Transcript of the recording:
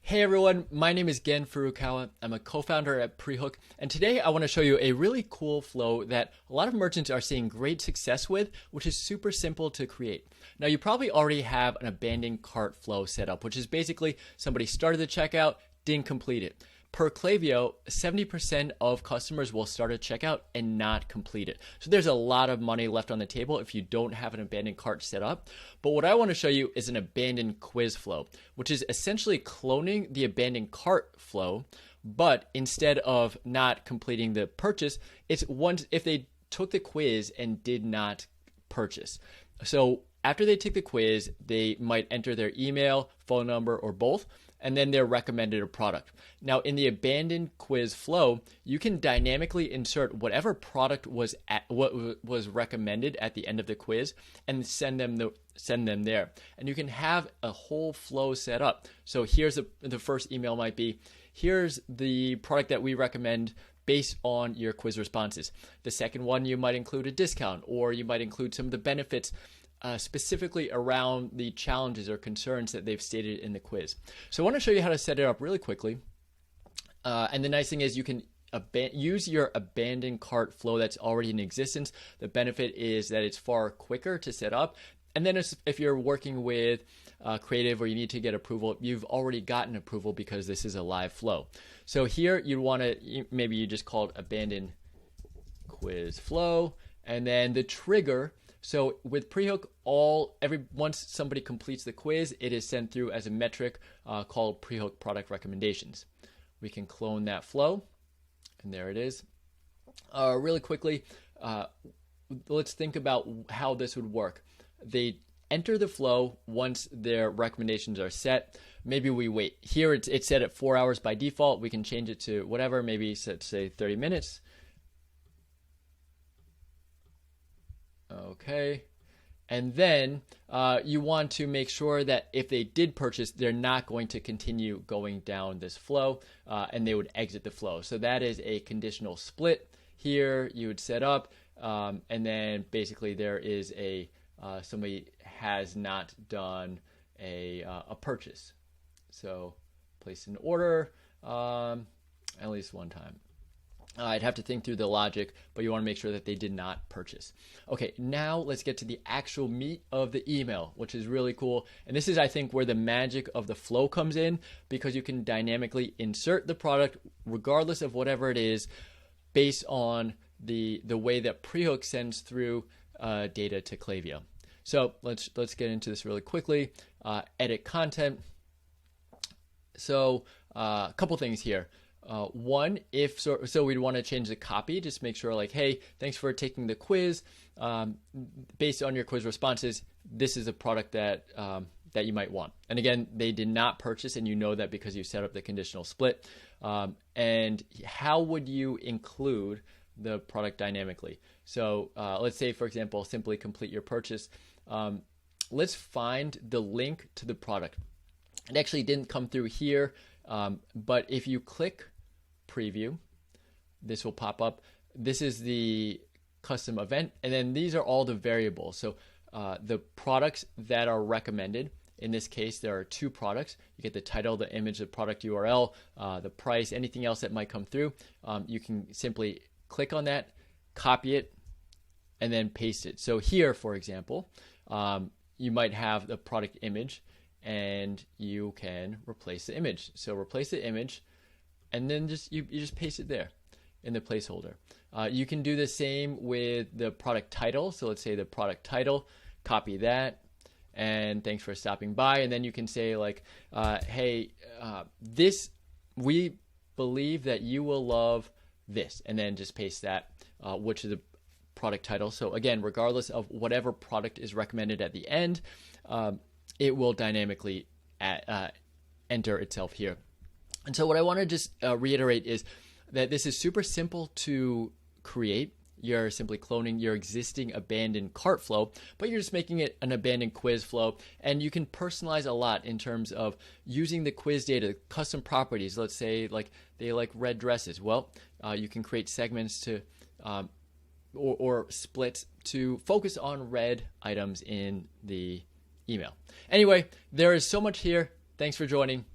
Hey everyone, my name is Gen Furukawa. I'm a co-founder at Prehook, and today I want to show you a really cool flow that a lot of merchants are seeing great success with, which is super simple to create. Now, you probably already have an abandoned cart flow set up, which is basically somebody started the checkout, didn't complete it. Per Klaviyo, 70% of customers will start a checkout and not complete it. So there's a lot of money left on the table if you don't have an abandoned cart set up. But what I want to show you is an abandoned quiz flow, which is essentially cloning the abandoned cart flow. But instead of not completing the purchase, it's once if they took the quiz and did not purchase. So after they take the quiz, they might enter their email, phone number, or both, and then they're recommended a product. Now, in the abandoned quiz flow, you can dynamically insert whatever product was what was recommended at the end of the quiz and send them there. And you can have a whole flow set up. So here's the first email might be, here's the product that we recommend based on your quiz responses. The second one, you might include a discount, or you might include some of the benefits specifically around the challenges or concerns that they've stated in the quiz. So I want to show you how to set it up really quickly. And the nice thing is you can use your abandoned cart flow that's already in existence. The benefit is that it's far quicker to set up. And then if you're working with creative or you need to get approval, you've already gotten approval because this is a live flow. So here you want to, maybe you just call it abandoned quiz flow, and then the trigger. So with Prehook, once somebody completes the quiz, it is sent through as a metric called Prehook product recommendations. We can clone that flow, and there it is. Really quickly, let's think about how this would work. They enter the flow once their recommendations are set. Maybe we wait. Here it's set at 4 hours by default. We can change it to whatever, maybe set, say 30 minutes. Okay, and then you want to make sure that if they did purchase, they're not going to continue going down this flow and they would exit the flow. So that is a conditional split. Here you would set up and then basically there is somebody has not done a purchase. So place an order at least one time. I'd have to think through the logic, but you want to make sure that they did not purchase. Okay, now let's get to the actual meat of the email, which is really cool. And this is, I think, where the magic of the flow comes in, because you can dynamically insert the product regardless of whatever it is based on the way that Prehook sends through data to Klaviyo. So let's get into this really quickly. Edit content. So a couple things here. One, so we'd want to change the copy, just make sure like, hey, thanks for taking the quiz. Based on your quiz responses, this is a product that you might want. And again, they did not purchase, and you know that because you set up the conditional split. And how would you include the product dynamically? So let's say, for example, simply complete your purchase. Let's find the link to the product. It actually didn't come through here, but if you click preview, this will pop up. This is the custom event, and then these are all the variables. So the products that are recommended, in this case there are 2 products. You get the title, the image, the product URL, the price, anything else that might come through. You can simply click on that, copy it, and then paste it. So here, for example, you might have the product image, and you can replace the image. So replace the image, and then you just paste it there in the placeholder. You can do the same with the product title. So let's say the product title, copy that, and thanks for stopping by. And then you can say like, hey, we believe that you will love this, and then just paste that, which is the product title. So again, regardless of whatever product is recommended at the end, it will dynamically enter itself here. And so what I want to just reiterate is that this is super simple to create. You're simply cloning your existing abandoned cart flow, but you're just making it an abandoned quiz flow. And you can personalize a lot in terms of using the quiz data, custom properties. Let's say like they like red dresses. Well, you can create segments to or splits to focus on red items in the email. Anyway, there is so much here. Thanks for joining.